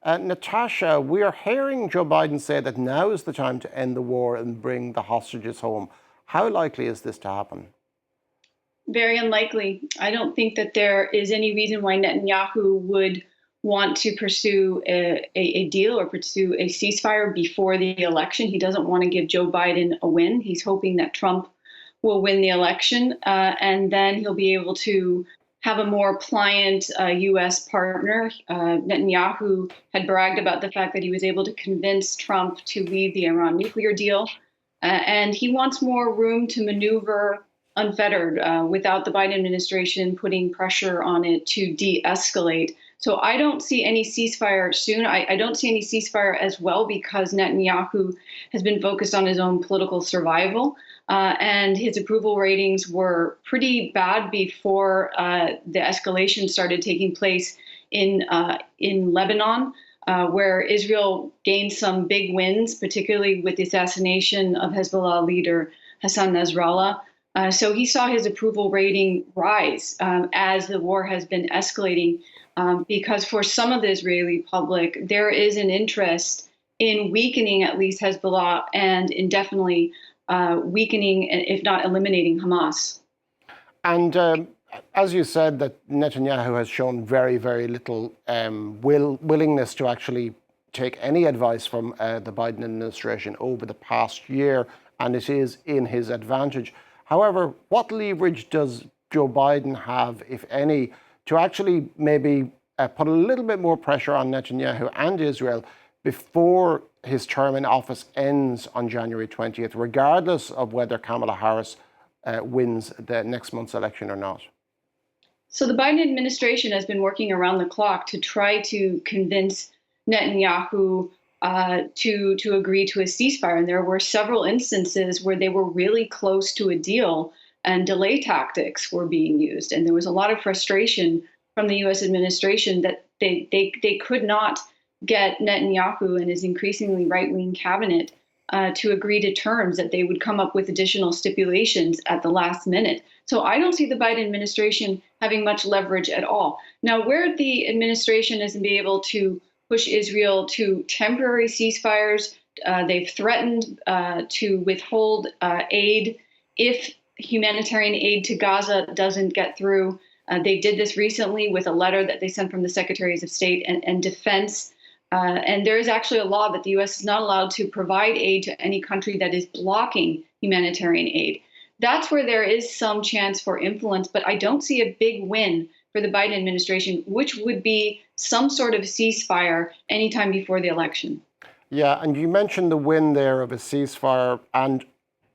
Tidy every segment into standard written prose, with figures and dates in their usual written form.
Natasha, we are hearing Joe Biden say that now is the time to end the war and bring the hostages home. How likely is this to happen? Very unlikely. I don't think that there is any reason why Netanyahu would want to pursue a deal or pursue a ceasefire before the election. He doesn't want to give Joe Biden a win. He's hoping that Trump will win the election, and then he'll be able to have a more pliant U.S. partner. Netanyahu had bragged about the fact that he was able to convince Trump to leave the Iran nuclear deal, and he wants more room to maneuver unfettered without the Biden administration putting pressure on it to de-escalate. So I don't see any ceasefire soon. I don't see any ceasefire as well because Netanyahu has been focused on his own political survival. And his approval ratings were pretty bad before the escalation started taking place in Lebanon, where Israel gained some big wins, particularly with the assassination of Hezbollah leader Hassan Nasrallah. So he saw his approval rating rise as the war has been escalating, because for some of the Israeli public, there is an interest in weakening at least Hezbollah and indefinitely weakening, if not eliminating, Hamas. And as you said, that Netanyahu has shown very, very little willingness to actually take any advice from the Biden administration over the past year, and it is in his advantage. However, what leverage does Joe Biden have, if any, to actually maybe put a little bit more pressure on Netanyahu and Israel before his term in office ends on January 20th, regardless of whether Kamala Harris wins the next month's election or not? So the Biden administration has been working around the clock to try to convince Netanyahu to agree to a ceasefire. And there were several instances where they were really close to a deal and delay tactics were being used. And there was a lot of frustration from the U.S. administration that they could not get Netanyahu and his increasingly right-wing cabinet to agree to terms, that they would come up with additional stipulations at the last minute. So I don't see the Biden administration having much leverage at all. Now, where the administration has been able to push Israel to temporary ceasefires, they've threatened to withhold aid if humanitarian aid to Gaza doesn't get through. They did this recently with a letter that they sent from the Secretaries of State and Defense. And there is actually a law that the U.S. is not allowed to provide aid to any country that is blocking humanitarian aid. That's where there is some chance for influence, but I don't see a big win for the Biden administration, which would be some sort of ceasefire anytime before the election. Yeah, and you mentioned the win there of a ceasefire. And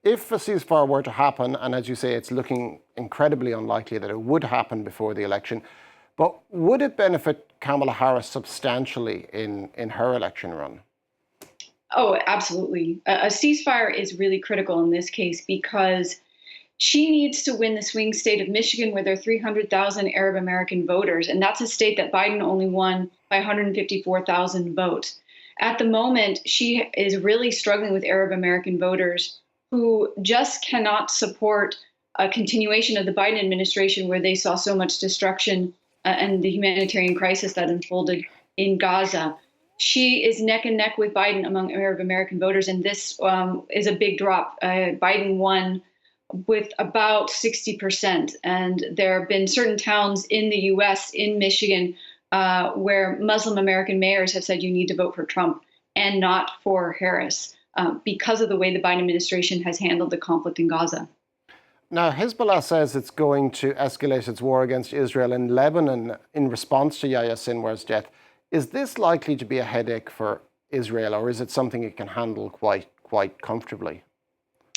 if a ceasefire were to happen, and as you say, it's looking incredibly unlikely that it would happen before the election, but would it benefit Kamala Harris substantially in her election run? Oh, absolutely. A ceasefire is really critical in this case because she needs to win the swing state of Michigan, where there are 300,000 Arab American voters. And that's a state that Biden only won by 154,000 votes. At the moment, she is really struggling with Arab American voters who just cannot support a continuation of the Biden administration, where they saw so much destruction and the humanitarian crisis that unfolded in Gaza. She is neck and neck with Biden among Arab American voters, and this is a big drop. Biden won with about 60%. And there have been certain towns in the US, in Michigan, where Muslim American mayors have said you need to vote for Trump and not for Harris because of the way the Biden administration has handled the conflict in Gaza. Now, Hezbollah says it's going to escalate its war against Israel in Lebanon in response to Yahya Sinwar's death. Is this likely to be a headache for Israel, or is it something it can handle quite comfortably?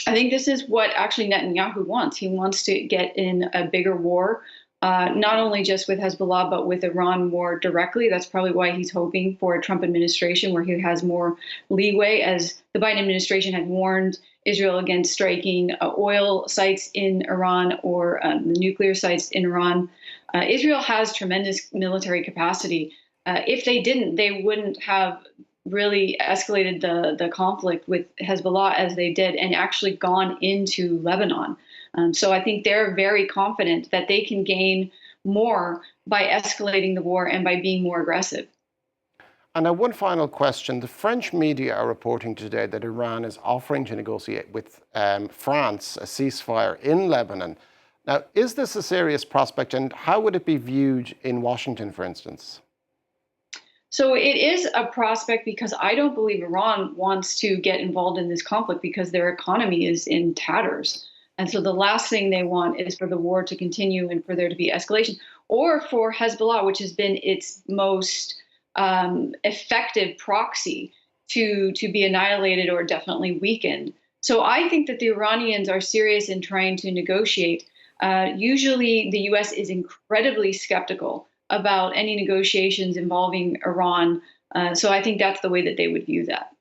I think this is what actually Netanyahu wants. He wants to get in a bigger war, not only just with Hezbollah, but with Iran more directly. That's probably why he's hoping for a Trump administration where he has more leeway, as the Biden administration had warned Israel against striking oil sites in Iran or the nuclear sites in Iran. Israel has tremendous military capacity. If they didn't, they wouldn't have really escalated the conflict with Hezbollah as they did and actually gone into Lebanon. So I think they're very confident that they can gain more by escalating the war and by being more aggressive. And now, one final question. The French media are reporting today that Iran is offering to negotiate with France a ceasefire in Lebanon. Now, is this a serious prospect, and how would it be viewed in Washington, for instance? So it is a prospect because I don't believe Iran wants to get involved in this conflict because their economy is in tatters. And so the last thing they want is for the war to continue and for there to be escalation, or for Hezbollah, which has been its most effective proxy to be annihilated or definitely weakened. So I think that the Iranians are serious in trying to negotiate. Usually, the U.S. is incredibly skeptical about any negotiations involving Iran. So I think that's the way that they would view that.